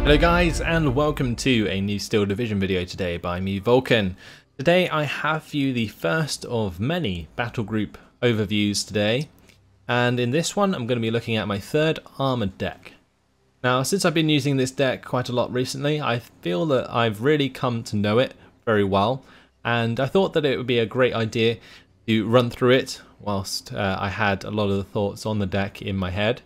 Hello guys, and welcome to a new Steel Division video today by me, Vulcan. Today I have for you the first of many battle group overviews today, and in this one I'm going to be looking at my third armoured deck. Now, since I've been using this deck quite a lot recently, I feel that I've really come to know it very well, and I thought that it would be a great idea to run through it whilst I had a lot of the thoughts on the deck in my head.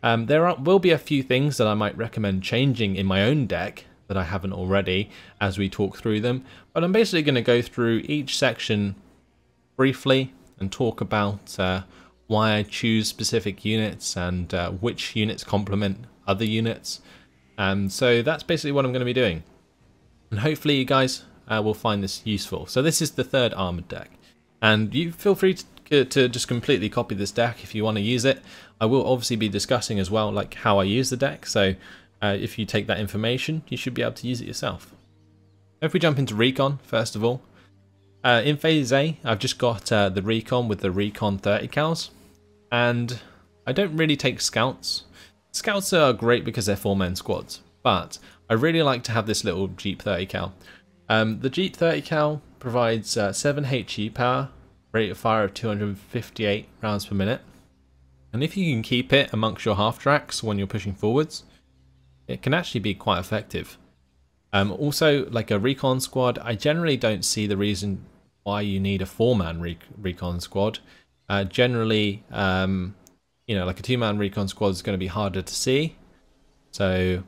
There will be a few things that I might recommend changing in my own deck that I haven't already as we talk through them, but I'm basically going to go through each section briefly and talk about why I choose specific units and which units complement other units. So that's basically what I'm going to be doing, and hopefully you guys will find this useful. So this is the third armoured deck, and you feel free to just completely copy this deck if you want to use it. I will obviously be discussing as well like how I use the deck, so if you take that information you should be able to use it yourself. If we jump into Recon first of all, in phase A I've just got the Recon with the Recon 30 cals, and I don't really take scouts. Scouts are great because they're 4-man squads, but I really like to have this little Jeep 30 cal. The Jeep 30 cal provides 7 HE power, rate of fire of 258 rounds per minute, and if you can keep it amongst your half tracks when you're pushing forwards, it can actually be quite effective. Also, like a Recon squad, I generally don't see the reason why you need a 4-man Recon squad. Generally, you know, like a 2-man Recon squad is going to be harder to see, so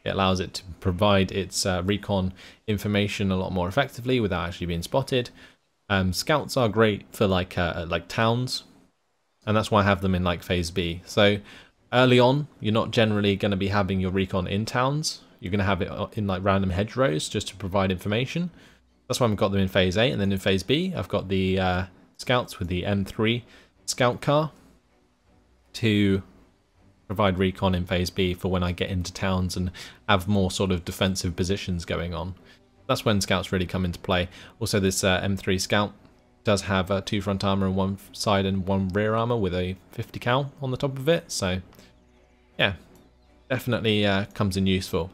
it allows it to provide its Recon information a lot more effectively without actually being spotted. Scouts are great for like towns, and that's why I have them in like phase B. So early on, you're not generally going to be having your Recon in towns. You're going to have it in like random hedgerows just to provide information. That's why I've got them in phase A, and then in phase B, I've got the scouts with the M3 scout car to provide Recon in phase B for when I get into towns and have more sort of defensive positions going on. That's when scouts really come into play. Also, this M3 scout does have 2 front armor on one side and 1 rear armor with a 50 cal on the top of it. So yeah, definitely comes in useful.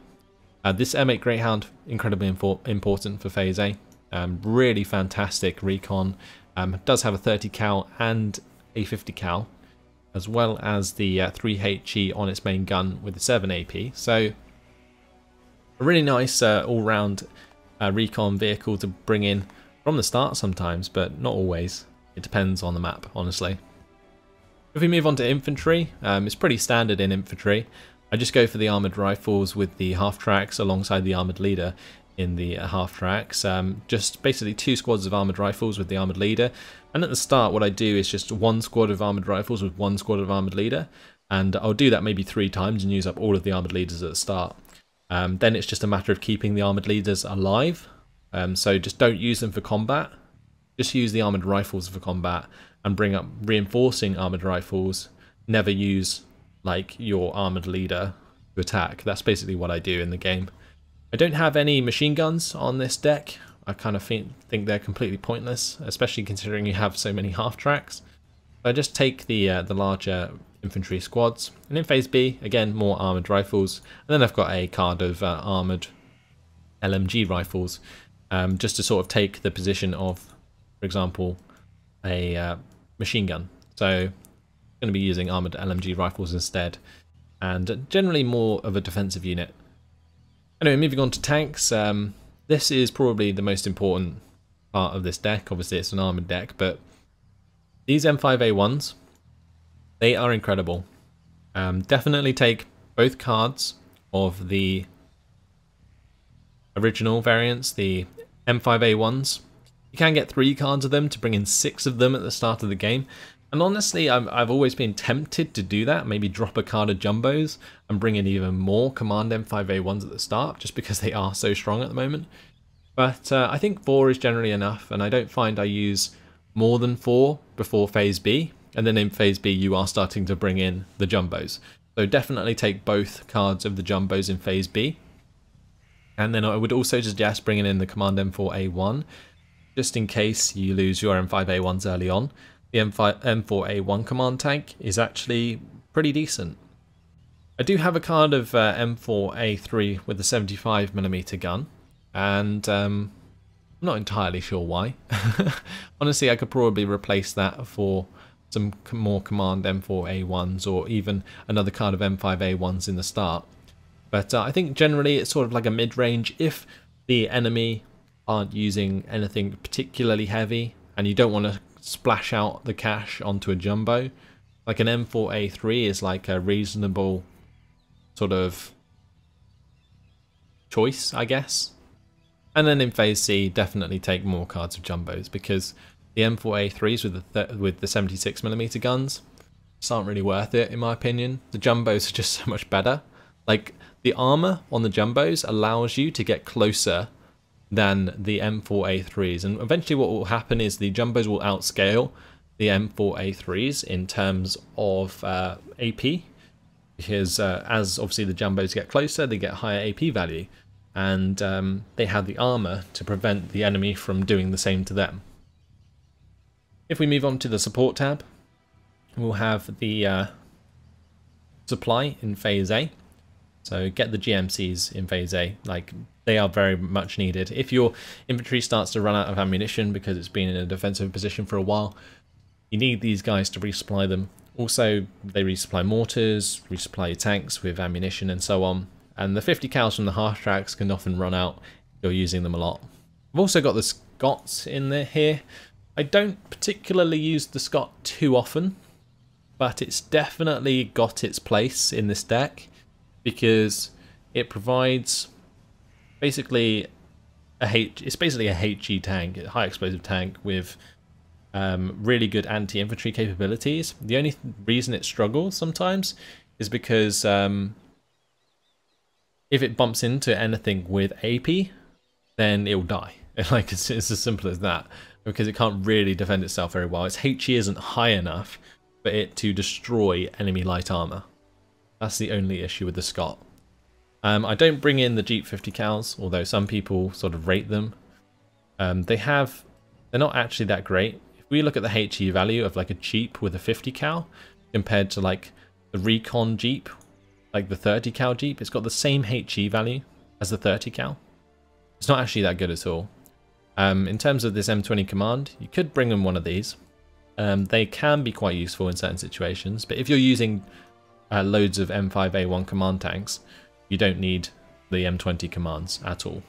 This M8 Greyhound, incredibly important for phase A. Really fantastic Recon. Does have a 30 cal and a 50 cal, as well as the 3 HE on its main gun with the 7 AP. So a really nice all-round Recon vehicle to bring in from the start sometimes, but not always. It depends on the map, honestly. If we move on to infantry, it's pretty standard in infantry. I just go for the armoured rifles with the half tracks alongside the armoured leader in the half tracks. Just basically 2 squads of armoured rifles with the armoured leader. And at the start what I do is just 1 squad of armoured rifles with 1 squad of armoured leader. And I'll do that maybe 3 times and use up all of the armoured leaders at the start. Then it's just a matter of keeping the armoured leaders alive. So just don't use them for combat. Just use the armoured rifles for combat and bring up reinforcing armoured rifles. Never use like your armoured leader to attack. That's basically what I do in the game. I don't have any machine guns on this deck. I kind of think they're completely pointless, especially considering you have so many half tracks. I just take the larger infantry squads, and in phase B again more armoured rifles, and then I've got a card of armoured LMG rifles, just to sort of take the position of, for example, a machine gun. So I'm going to be using armoured LMG rifles instead, and generally more of a defensive unit. Anyway, moving on to tanks, this is probably the most important part of this deck. Obviously it's an armoured deck, but these M5A1s, they are incredible. Definitely take both cards of the original variants, the M5A1s. You can get 3 cards of them to bring in 6 of them at the start of the game. And honestly, I've always been tempted to do that. Maybe drop a card of Jumbos and bring in even more Command M5A1s at the start, just because they are so strong at the moment. But I think 4 is generally enough, and I don't find I use more than 4 before phase B. And then in phase B, you are starting to bring in the Jumbos. So definitely take both cards of the Jumbos in phase B. And then I would also suggest bringing in the Command M4A1, just in case you lose your M5A1s early on. The M4A1 command tank is actually pretty decent. I do have a card of M4A3 with a 75mm gun, and I'm not entirely sure why. Honestly, I could probably replace that for some more command M4A1s or even another card of M5A1s in the start. But I think generally it's sort of like a mid-range. If the enemy aren't using anything particularly heavy and you don't want to splash out the cash onto a jumbo, like an M4A3 is like a reasonable sort of choice, I guess. And then in Phase C, definitely take more cards of jumbos, because the M4A3s with the 76mm guns just aren't really worth it, in my opinion. The jumbos are just so much better. Like, the armor on the jumbos allows you to get closer than the M4A3s, and eventually what will happen is the jumbos will outscale the M4A3s in terms of AP, because as obviously the jumbos get closer, they get higher AP value, and they have the armor to prevent the enemy from doing the same to them. If we move on to the support tab, we'll have the supply in Phase A. So get the GMCs in Phase A, like, they are very much needed. If your infantry starts to run out of ammunition because it's been in a defensive position for a while, you need these guys to resupply them. Also, they resupply mortars, resupply your tanks with ammunition and so on. And the 50 cals from the half tracks can often run out if you're using them a lot. I've also got the Scots in there here. I don't particularly use the Scot too often, but it's definitely got its place in this deck, because it provides basically it's basically a HE tank, a high explosive tank with really good anti-infantry capabilities. The only reason it struggles sometimes is because if it bumps into anything with AP, then it'll die. Like, it's as simple as that, because it can't really defend itself very well. Its HE isn't high enough for it to destroy enemy light armor. That's the only issue with the Scot. I don't bring in the Jeep 50 cals, although some people sort of rate them. They're not actually that great. If we look at the HE value of like a Jeep with a 50 cal compared to like the Recon Jeep, like the 30 cal Jeep, it's got the same HE value as the 30 cal. It's not actually that good at all. In terms of this M20 command, you could bring in one of these. They can be quite useful in certain situations, but if you're using loads of M5A1 command tanks, you don't need the M20 commands at all.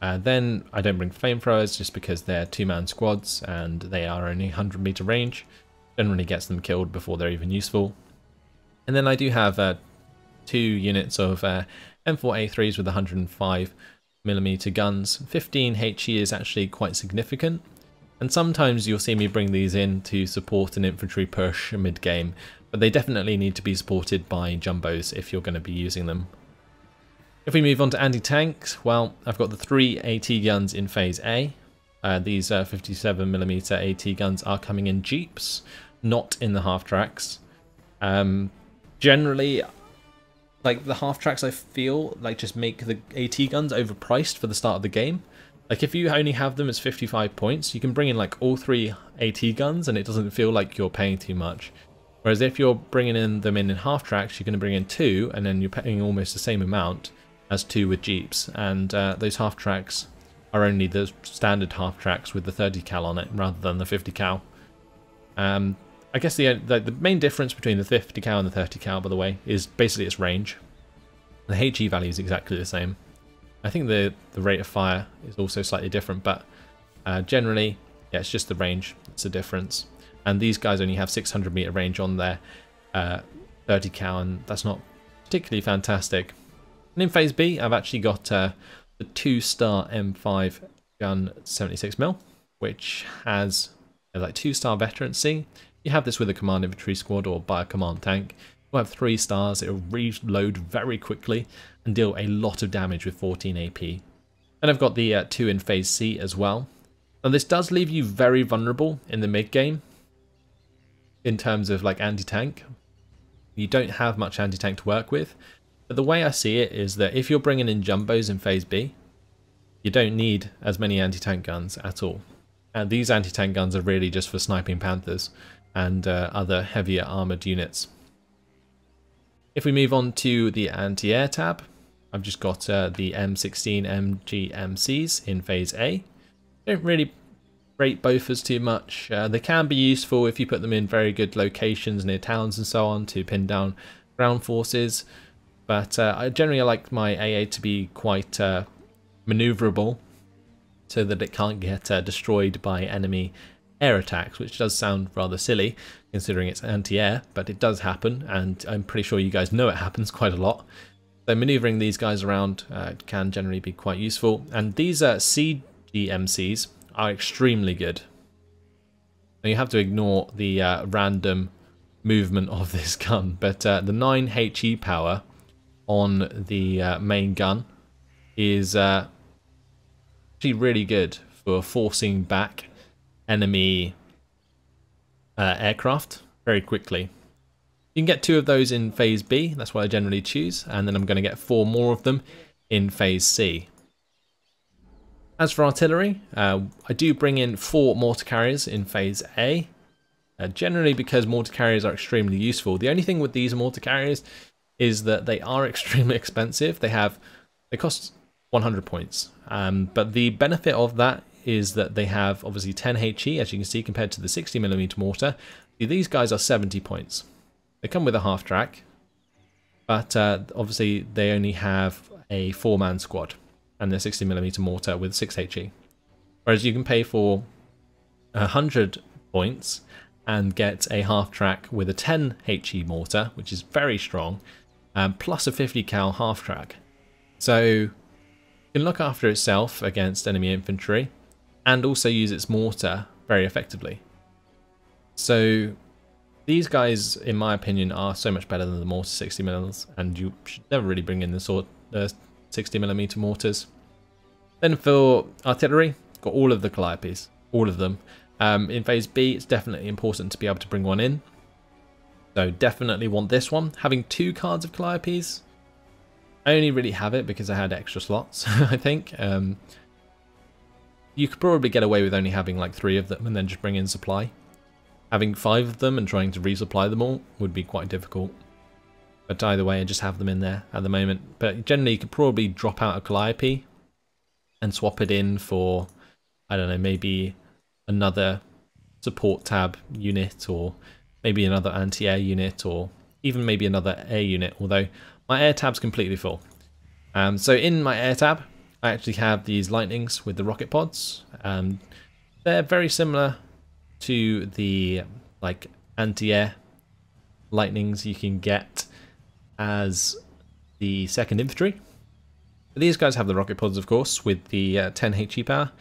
Then I don't bring flamethrowers just because they're two-man squads and they are only 100-meter range. Generally gets them killed before they're even useful. And then I do have 2 units of M4A3s with 105mm guns. 15 HE is actually quite significant. And sometimes you'll see me bring these in to support an infantry push mid-game, but they definitely need to be supported by jumbos if you're going to be using them. If we move on to anti-tanks, well, I've got the 3 AT guns in Phase A. These 57mm AT guns are coming in Jeeps, not in the half-tracks. Generally, like, the half-tracks I feel like just make the AT guns overpriced for the start of the game. Like, if you only have them as 55 points, you can bring in like all 3 AT guns and it doesn't feel like you're paying too much. Whereas if you're bringing them in half tracks, you're going to bring in 2 and then you're paying almost the same amount as 2 with Jeeps. And those half tracks are only the standard half tracks with the 30 cal on it rather than the 50 cal. I guess the main difference between the 50 cal and the 30 cal, by the way, is basically its range. The HE value is exactly the same. I think the rate of fire is also slightly different, but generally, yeah, it's just the range. It's a difference. And these guys only have 600-meter range on their 30 cal, and that's not particularly fantastic. And in Phase B, I've actually got the 2-star M5 gun 76mm, which has like 2-star veterancy. You have this with a command infantry squad or by a command tank. You'll have 3 stars. It'll reload very quickly and deal a lot of damage with 14 AP. And I've got the 2 in Phase C as well. Now this does leave you very vulnerable in the mid game in terms of like anti-tank. You don't have much anti-tank to work with. But the way I see it is that if you're bringing in jumbos in Phase B, you don't need as many anti-tank guns at all. And these anti-tank guns are really just for sniping panthers and other heavier armoured units. If we move on to the anti-air tab, I've just got the M16 MGMCs in phase A. Don't really rate both as too much. They can be useful if you put them in very good locations near towns and so on to pin down ground forces, but I generally like my AA to be quite maneuverable so that it can't get destroyed by enemy air attacks, which does sound rather silly considering it's anti-air, but it does happen, and I'm pretty sure you guys know it happens quite a lot. So maneuvering these guys around can generally be quite useful, and these CGMCs are extremely good. Now you have to ignore the random movement of this gun, but the 9 HE power on the main gun is actually really good for forcing back enemy aircraft very quickly. You can get 2 of those in phase B, that's what I generally choose, and then I'm going to get 4 more of them in phase C. As for artillery, I do bring in 4 mortar carriers in phase A, generally because mortar carriers are extremely useful. The only thing with these mortar carriers is that they are extremely expensive. They cost 100 points, but the benefit of that is that they have obviously 10 HE, as you can see, compared to the 60mm mortar. These guys are 70 points. They come with a half track, but obviously they only have a 4-man squad, and they're 60mm mortar with 6 HE. Whereas you can pay for 100 points and get a half track with a 10 HE mortar, which is very strong, plus a 50 cal half track. So it can look after itself against enemy infantry and also use its mortar very effectively. So these guys, in my opinion, are so much better than the mortar 60mm, and you should never really bring in the 60mm mortars. Then for artillery, got all of the Calliopes, all of them. In phase B, it's definitely important to be able to bring one in. So definitely want this one. Having 2 cards of Calliopes, I only really have it because I had extra slots, I think. You could probably get away with only having like 3 of them and then just bring in supply. Having 5 of them and trying to resupply them all would be quite difficult. But either way, I just have them in there at the moment. But generally, you could probably drop out a Calliope and swap it in for, I don't know, maybe another support tab unit, or maybe another anti-air unit, or even maybe another air unit, although my air tab's completely full. So in my air tab, I actually have these lightnings with the rocket pods. They're very similar to the like anti-air lightnings you can get as the 2nd Infantry. But these guys have the rocket pods, of course, with the 10 HE power.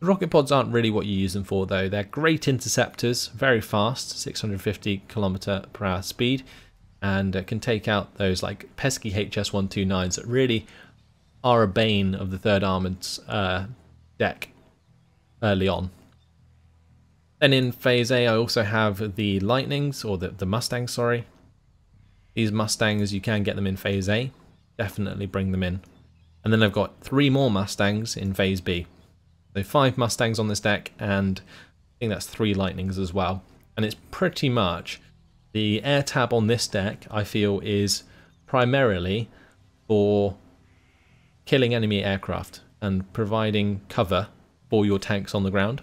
The rocket pods aren't really what you use them for, though. They're great interceptors, very fast, 650 km/h speed, and can take out those like pesky HS-129s that really are a bane of the 3rd Armored's deck early on. Then in phase A, I also have the Lightnings, or the Mustangs, sorry. These Mustangs, you can get them in phase A. Definitely bring them in. And then I've got 3 more Mustangs in phase B. So 5 Mustangs on this deck, and I think that's 3 Lightnings as well. And it's pretty much the air tab on this deck, I feel, is primarily for killing enemy aircraft and providing cover for your tanks on the ground.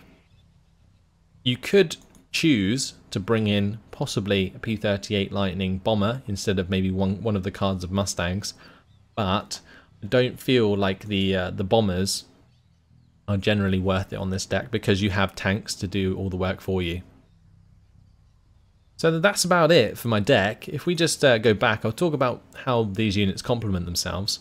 You could choose to bring in possibly a P-38 Lightning bomber instead of maybe one of the cards of Mustangs, but I don't feel like the bombers are generally worth it on this deck because you have tanks to do all the work for you. So that's about it for my deck. If we just go back, I'll talk about how these units complement themselves.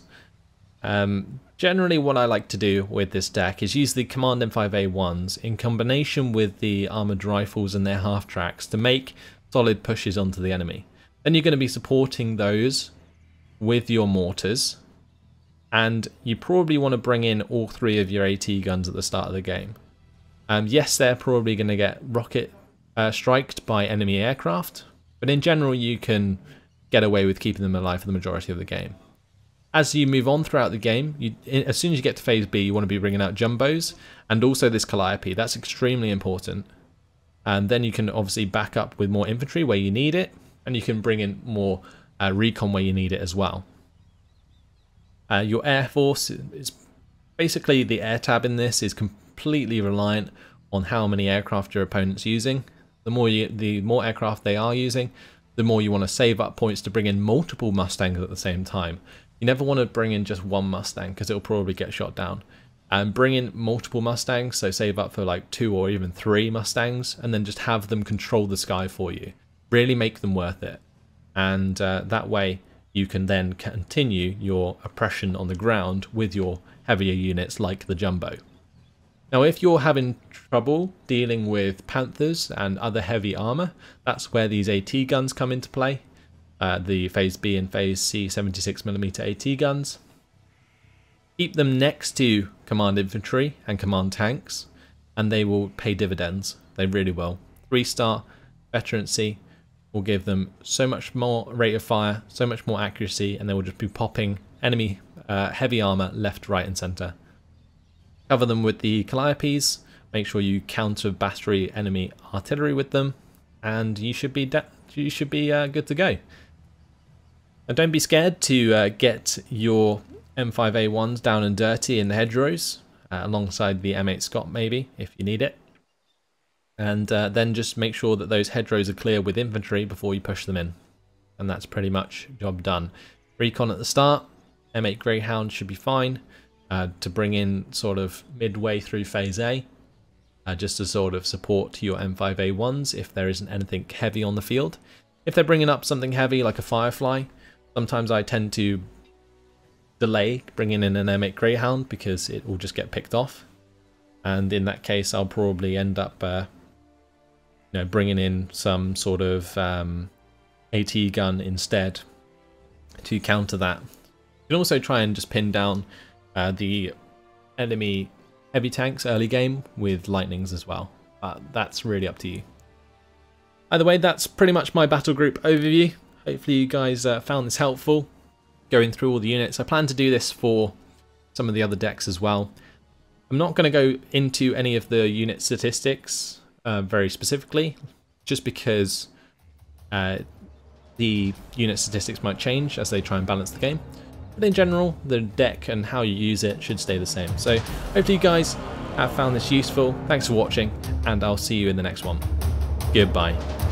Generally what I like to do with this deck is use the Command M5A1s in combination with the armoured rifles and their half tracks to make solid pushes onto the enemy. Then you're going to be supporting those with your mortars, and you probably want to bring in all 3 of your AT guns at the start of the game. Yes, they're probably going to get rocket striked by enemy aircraft, but in general you can get away with keeping them alive for the majority of the game. As you move on throughout the game, as soon as you get to phase B, you want to be bringing out jumbos and also this Calliope. That's extremely important. And then you can obviously back up with more infantry where you need it, and you can bring in more Recon where you need it as well. Your Air Force is basically the air tab in this is completely reliant on how many aircraft your opponent's using. The more aircraft they are using, the more you want to save up points to bring in multiple Mustangs at the same time. You never want to bring in just one Mustang because it'll probably get shot down. And bring in multiple Mustangs, so save up for like 2 or even 3 Mustangs, and then just have them control the sky for you. Really make them worth it. And that way you can then continue your oppression on the ground with your heavier units like the Jumbo. Now if you're having trouble dealing with Panthers and other heavy armour, that's where these AT guns come into play. The Phase B and Phase C 76mm AT guns. Keep them next to Command Infantry and Command Tanks, and they will pay dividends. They really will. 3-star veterancy will give them so much more rate of fire, so much more accuracy, and they will just be popping enemy heavy armor left, right, and center. Cover them with the Calliopes. Make sure you counter battery enemy artillery with them, and you should be good to go. And don't be scared to get your M5A1s down and dirty in the hedgerows, alongside the M8 Scott maybe, if you need it. And then just make sure that those hedgerows are clear with infantry before you push them in. And that's pretty much job done. Recon at the start, M8 Greyhound should be fine to bring in sort of midway through Phase A, just to sort of support your M5A1s if there isn't anything heavy on the field. If they're bringing up something heavy like a Firefly, sometimes I tend to delay bringing in an M8 Greyhound because it will just get picked off, and in that case I'll probably end up bringing in some sort of AT gun instead to counter that. You can also try and just pin down the enemy heavy tanks early game with lightnings as well, but that's really up to you. Either way, that's pretty much my battle group overview. Hopefully you guys found this helpful, going through all the units. I plan to do this for some of the other decks as well. I'm not going to go into any of the unit statistics very specifically, just because the unit statistics might change as they try and balance the game. But in general, the deck and how you use it should stay the same. So hopefully you guys have found this useful. Thanks for watching, and I'll see you in the next one. Goodbye.